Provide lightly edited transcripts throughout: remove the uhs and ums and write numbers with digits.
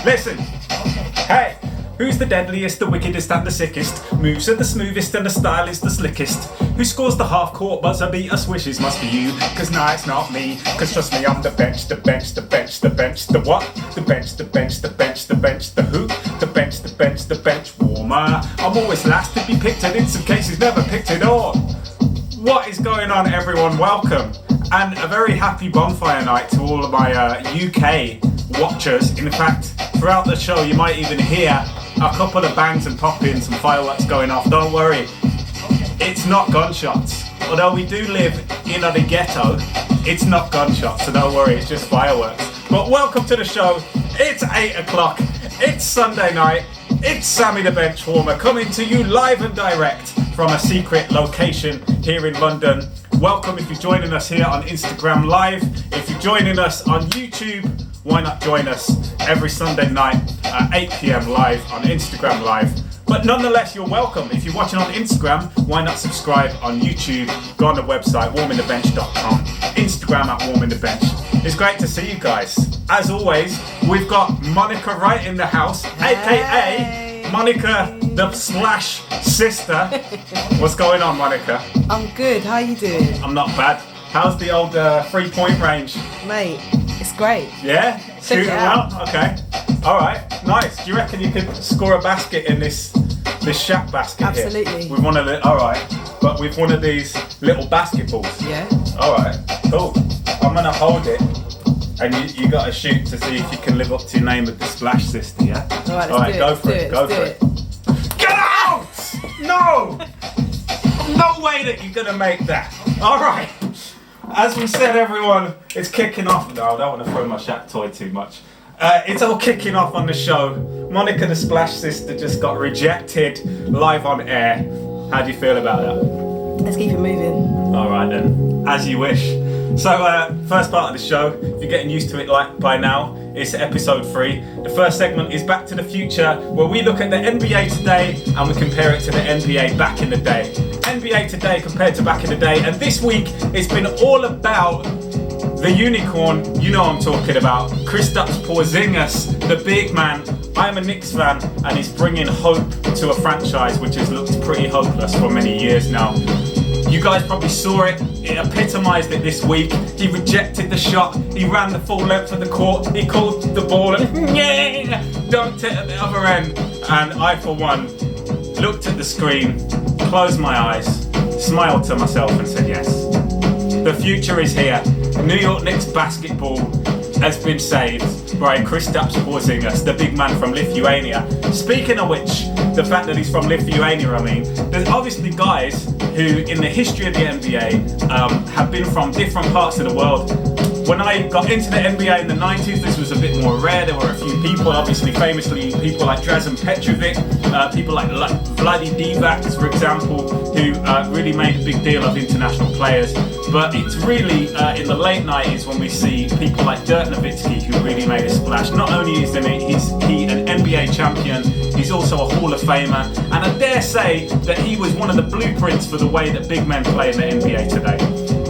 Listen. Hey. Who's the deadliest, the wickedest and the sickest? Moves are the smoothest and the style is the slickest. Who scores the half-court buzzer beater swishes? Must be you, cause nah, it's not me. Cause trust me, I'm the bench, the bench, the bench, the bench, the what? The bench, the bench, the bench, the bench, the who? The bench, the bench, the bench warmer. I'm always last to be picked and in some cases never picked it on. What is going on, everyone? Welcome. And a very happy bonfire night to all of my UK watchers. In fact, throughout the show you might even hear a couple of bangs and pop-ins and fireworks going off. Don't worry, it's not gunshots. Although we do live in the ghetto, it's not gunshots, so don't worry, it's just fireworks. But welcome to the show. It's 8 o'clock, it's Sunday night, it's Sammy the Benchwarmer coming to you live and direct from a secret location here in London. Welcome if you're joining us here on Instagram Live. If you're joining us on YouTube, why not join us every Sunday night at 8 p.m. live on Instagram Live. But nonetheless, you're welcome. If you're watching on Instagram, why not subscribe on YouTube? Go on the website, warmingthebench.com, Instagram at warmingthebench. It's great to see you guys. As always, we've got Monica right in the house, aka Monica the Splash Sister. What's going on, Monica? I'm good, how you doing? I'm not bad. How's the old 3-point range? Mate, it's great. Yeah? Shooting it out. Okay. Alright, nice. Do you reckon you could score a basket in this shack basket Absolutely. here? With one of the, alright. But with one of these little basketballs? Yeah. Alright, cool. I'm gonna hold it and you gotta shoot to see if you can live up to your name with the Splash Sister, yeah? Alright, go for it. Get out! No! No way that you're gonna make that. Alright. As we said, everyone, it's kicking off. No, I don't want to throw my shack toy too much. It's all kicking off on the show. Monica the Splash Sister just got rejected live on air. How do you feel about that? Let's keep it moving. Alright then, as you wish. So, first part of the show, if you're getting used to it like by now, it's episode 3. The first segment is Back to the Future, where we look at the NBA today and we compare it to the NBA back in the day. NBA today compared to back in the day, and this week it's been all about the unicorn, you know what I'm talking about, Kristaps Porziņģis, the big man. I'm a Knicks fan and he's bringing hope to a franchise which has looked pretty hopeless for many years now. You guys probably saw it epitomised it this week. He rejected the shot, he ran the full length of the court, he called the ball and dunked it at the other end. And I, for one, looked at the screen, closed my eyes, smiled to myself and said yes. The future is here. New York Knicks basketball has been saved by Kristaps Porziņģis, the big man from Lithuania. Speaking of which, the fact that he's from Lithuania, I mean, there's obviously guys who in the history of the NBA have been from different parts of the world. When I got into the NBA in the 90s, this was a bit more rare. There were a few people, obviously famously people like Drazen Petrovic, people like Vlade Divac, for example, who really made a big deal of international players. But it's really in the late 90s when we see people like Dirk Nowitzki who really made a splash. Not only is he an NBA champion, he's also a Hall of Famer, and I dare say that he was one of the blueprints for the way that big men play in the NBA today.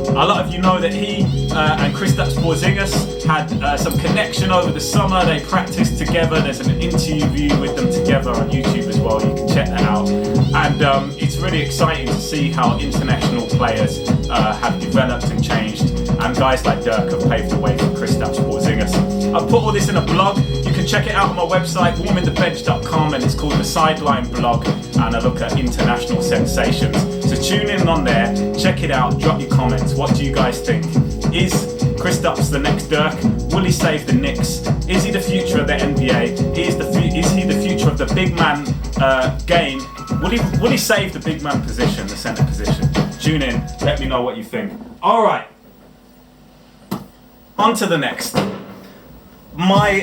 A lot of you know that he and Kristaps Porziņģis had some connection over the summer. They practiced together. There's an interview with them together on YouTube as well. You can check that out. And it's really exciting to see how international players have developed and changed. And guys like Dirk have paved the way for Kristaps Porziņģis. I've put all this in a blog. You can check it out on my website, warmingthebench.com, and it's called The Sideline Blog. And I look at international sensations. So tune in on there, check it out, drop your comments. What do you guys think? Is Kristaps the next Dirk? Will he save the Knicks? Is he the future of the NBA? Is he the future of the big man game? Will he save the big man position, the centre position? Tune in, let me know what you think. Alright, on to the next. My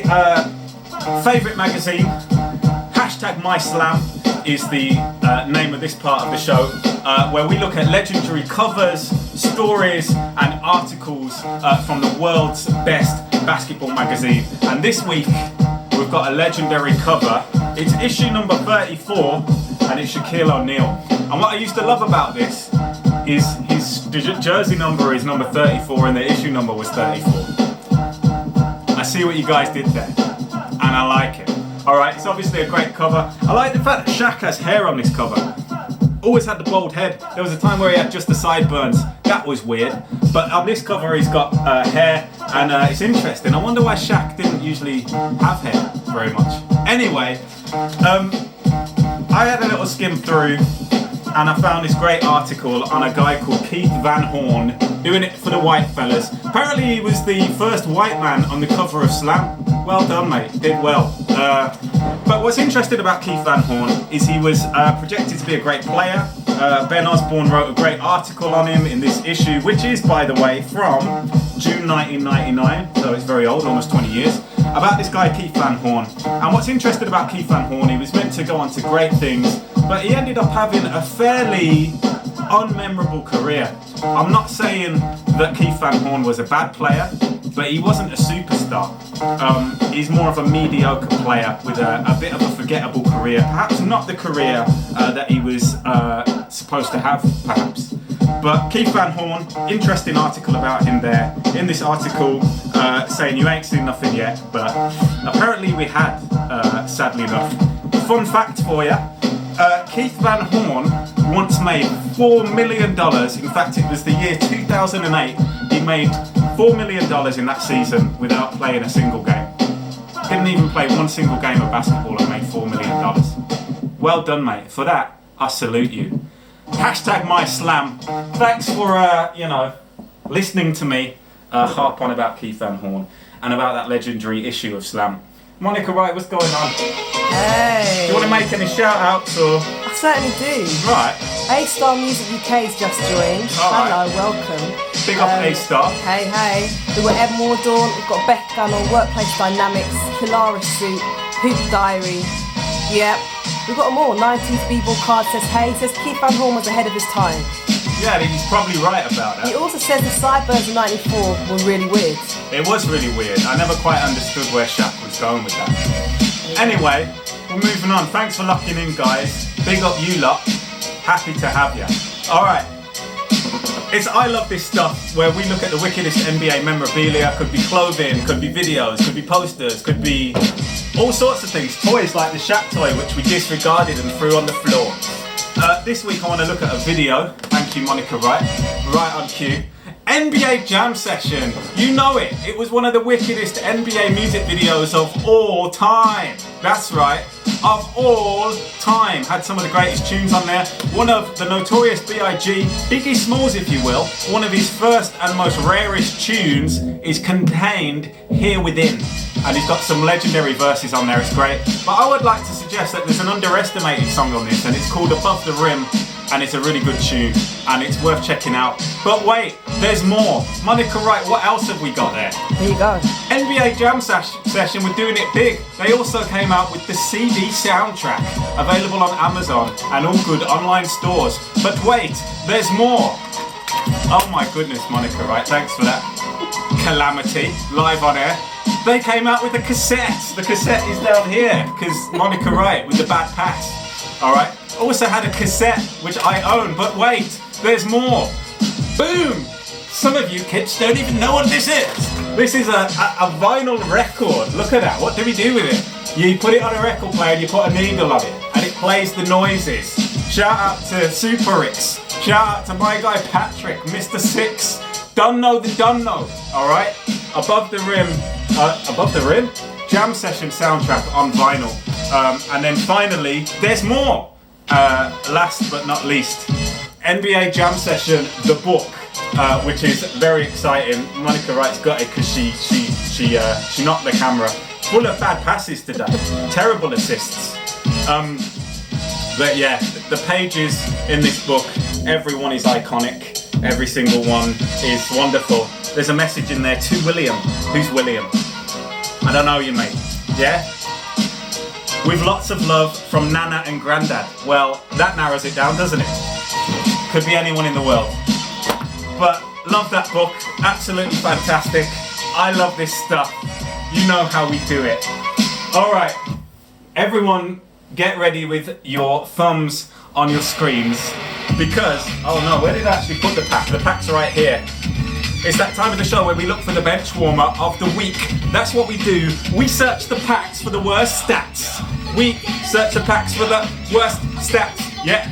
favourite magazine, #MySlam, is the name of this part of the show, where we look at legendary covers, stories and articles from the world's best basketball magazine. And this week we've got a legendary cover. It's issue number 34 and it's Shaquille O'Neal. And what I used to love about this is his jersey number is number 34 and the issue number was 34. I see what you guys did there. and I like it. Alright, it's obviously a great cover. I like the fact that Shaq has hair on this cover. Always had the bald head. There was a time where he had just the sideburns. That was weird. But on this cover he's got hair, and it's interesting. I wonder why Shaq didn't usually have hair very much. Anyway, I had a little skim through and I found this great article on a guy called Keith Van Horn doing it for the white fellas. Apparently he was the first white man on the cover of Slam. Well done, mate. Did well. But what's interesting about Keith Van Horn is he was projected to be a great player. Ben Osborne wrote a great article on him in this issue, which is, by the way, from June 1999, so it's very old, almost 20 years, about this guy Keith Van Horn. And what's interesting about Keith Van Horn, he was meant to go on to great things, but he ended up having a fairly unmemorable career. I'm not saying that Keith Van Horn was a bad player, but he wasn't a superstar. He's more of a mediocre player with a bit of a forgettable career. Perhaps not the career that he was supposed to have, perhaps. But Keith Van Horn, interesting article about him there. In this article, saying you ain't seen nothing yet, but apparently we had, sadly enough. Fun fact for you, Keith Van Horn once made $4 million. In fact, it was the year 2008. He made $4 million in that season without playing a single game. Didn't even play one single game of basketball and made $4 million. Well done, mate. For that, I salute you. Hashtag my slam. Thanks for, listening to me harp on about Keith Van Horn and about that legendary issue of Slam. Monica Wright, what's going on? Hey. Do you want to make any shout outs or? I certainly do. Right. A-Star Music UK's just joined. All Hello, right. welcome. Big up A-Star. Hey, hey. We've got Ed Mordaunt, we've got Beth Gunn on Workplace Dynamics, Hilaris Suit, Hoop Diary. Yep. We've got them all. 90s B-ball card says, hey, says Keith Van Horn was ahead of his time. Yeah, he's probably right about that. He also says the sideburns of 94 were really weird. It was really weird. I never quite understood where Shaq was going with that. Anyway, we're moving on. Thanks for locking in, guys. Big up you lot. Happy to have you. Alright. It's I Love This Stuff, where we look at the wickedest NBA memorabilia. Could be clothing, could be videos, could be posters, could be all sorts of things. Toys like the Shaq toy, which we disregarded and threw on the floor. This week I want to look at a video. Thank you, Monica Wright. Right on cue. NBA Jam Session. You know it. It was one of the wickedest NBA music videos of all time. That's right. Of all time. Had some of the greatest tunes on there. One of the Notorious B.I.G., Biggie Smalls if you will, one of his first and most rarest tunes is contained here within. And he's got some legendary verses on there, it's great. But I would like to suggest that there's an underestimated song on this, and it's called Above the Rim, and it's a really good tune, and it's worth checking out. But wait, there's more. Monica Wright, what else have we got there? Here you go. NBA Jam Session, we're doing it big. They also came out with the CD soundtrack, available on Amazon and all good online stores. But wait, there's more. Oh my goodness, Monica Wright, thanks for that. Calamity, live on air. They came out with a cassette. The cassette is down here, because Monica Wright with the bad pass. Alright. Also had a cassette, which I own, but wait, there's more. Boom! Some of you kids don't even know what this is. This is a vinyl record. Look at that. What do we do with it? You put it on a record player and you put a needle on it, and it plays the noises. Shout out to Super Ricks. Shout out to my guy Patrick, Mr. Six. Dunno the Dunno. Alright? Above the Rim? Jam Session soundtrack on vinyl. And then finally, there's more. Last but not least, NBA Jam Session, the book, which is very exciting. Monica Wright's got it because she knocked the camera. Full of bad passes today. Terrible assists. But yeah, the pages in this book, everyone is iconic. Every single one is wonderful. There's a message in there to William. Who's William? I don't know you, mate. Yeah? With lots of love from Nana and Grandad. Well, that narrows it down, doesn't it? Could be anyone in the world. But love that book. Absolutely fantastic. I love this stuff. You know how we do it. Alright. Everyone get ready with your thumbs on your screens. Because, oh no, where did I actually put the pack? The pack's right here. It's that time of the show where we look for the bench warmer of the week. That's what we do. We search the packs for the worst stats. We search the packs for the worst stats. Yeah,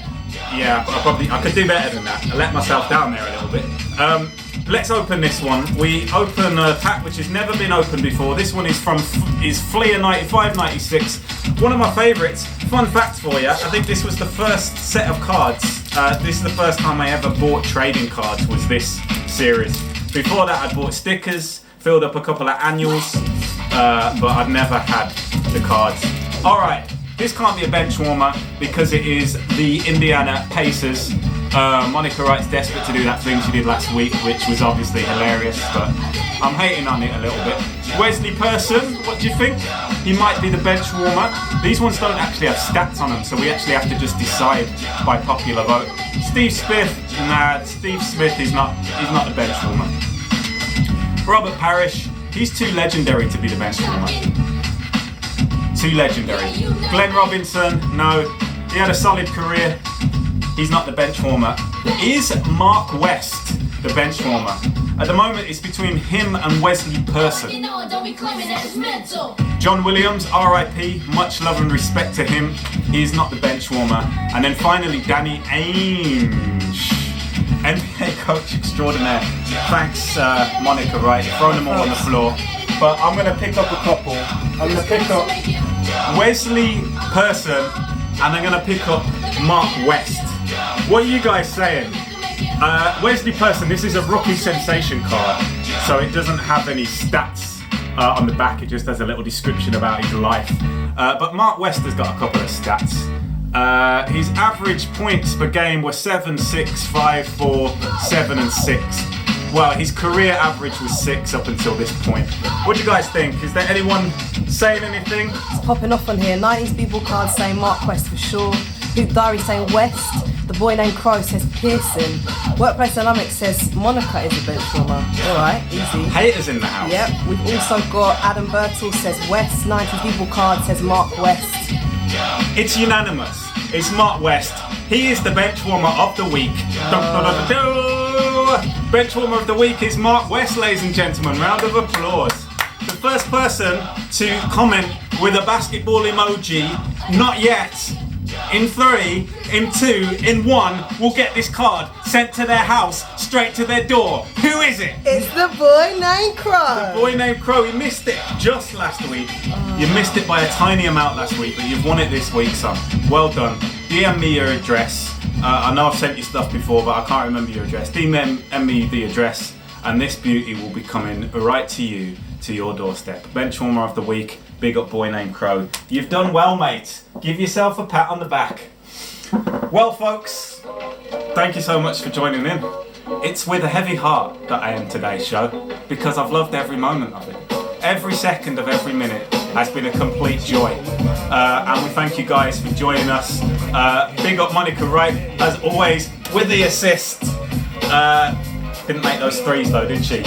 I could do better than that. I let myself down there a little bit. Let's open this one. We open a pack which has never been opened before. This one is from Fleer 95-96. One of my favourites. Fun fact for you, I think this was the first set of cards. This is the first time I ever bought trading cards, was this series. Before that I'd bought stickers, filled up a couple of annuals, but I'd never had the cards. Alright, this can't be a bench warmer because it is the Indiana Pacers. Monica Wright's desperate to do that thing she did last week, which was obviously hilarious, but I'm hating on it a little bit. Wesley Person, what do you think? He might be the bench warmer. These ones don't actually have stats on them, so we actually have to just decide by popular vote. Steve Smith, nah, Steve Smith is not the bench warmer. Robert Parrish, he's too legendary to be the bench warmer. Too legendary. Glenn Robinson, no, he had a solid career. He's not the bench warmer. Is Mark West the bench warmer? At the moment, it's between him and Wesley Person. John Williams, RIP, much love and respect to him. He is not the bench warmer. And then finally, Danny Ainge, NBA coach extraordinaire. Thanks, Monica Wright, throwing them all on the floor. But I'm going to pick up a couple. I'm going to pick up Wesley Person, and I'm going to pick up Mark West. What are you guys saying? Wesley Person, this is a rookie sensation card, so it doesn't have any stats on the back, it just has a little description about his life. But Mark West has got a couple of stats. His average points per game were 7, 6, 5, 4, 7 and 6. Well, his career average was 6 up until this point. What do you guys think? Is there anyone saying anything? It's popping off on here. 90s people cards saying Mark West for sure. Hoop Diary saying West. The boy named Crow says Pearson. Workplace Dynamics says Monica is a bench warmer. Alright, easy. Haters in the house. Yep, we've also got Adam Bertle says West. 90s people card says Mark West. It's unanimous. It's Mark West. He is the bench warmer of the week. Bench warmer of the week is Mark West, ladies and gentlemen. Round of applause. The first person to comment with a basketball emoji, not yet, in 3, in 2, in 1, will get this card sent to their house, straight to their door. Who is it? It's the boy named Crow. The boy named Crow. He missed it just last week. You missed it by a tiny amount last week, but you've won it this week, son. Well done. DM me your address. I know I've sent you stuff before, but I can't remember your address. DM me the address, and this beauty will be coming right to you, to your doorstep. Bench warmer of the week. Big up boy named Crow. You've done well, mate. Give yourself a pat on the back. Well, folks, thank you so much for joining in. It's with a heavy heart that I end today's show, because I've loved every moment of it. Every second of every minute has been a complete joy. And we thank you guys for joining us. Big up Monica Wright, as always, with the assist. Didn't make those threes though, did she?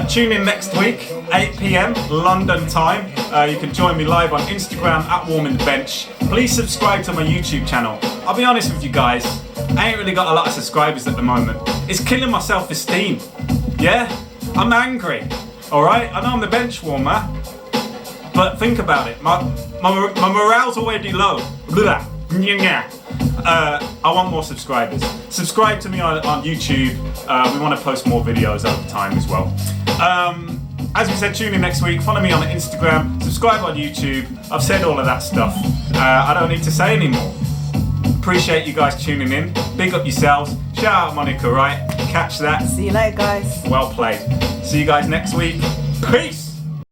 Tune in next week, 8 PM London time. You can join me live on Instagram at @WarmingTheBench. Please subscribe to my YouTube channel. I'll be honest with you guys, I ain't really got a lot of subscribers at the moment. It's killing my self-esteem. Yeah? I'm angry. Alright? I know I'm the bench warmer, but think about it. My morale's already low. Blah. I want more subscribers. Subscribe to me on YouTube. We want to post more videos over time as well. As we said, tune in next week. Follow me on Instagram. Subscribe on YouTube. I've said all of that stuff. I don't need to say anymore. Appreciate you guys tuning in. Big up yourselves. Shout out Monica Wright. Catch that. See you later, guys. Well played. See you guys next week. Peace.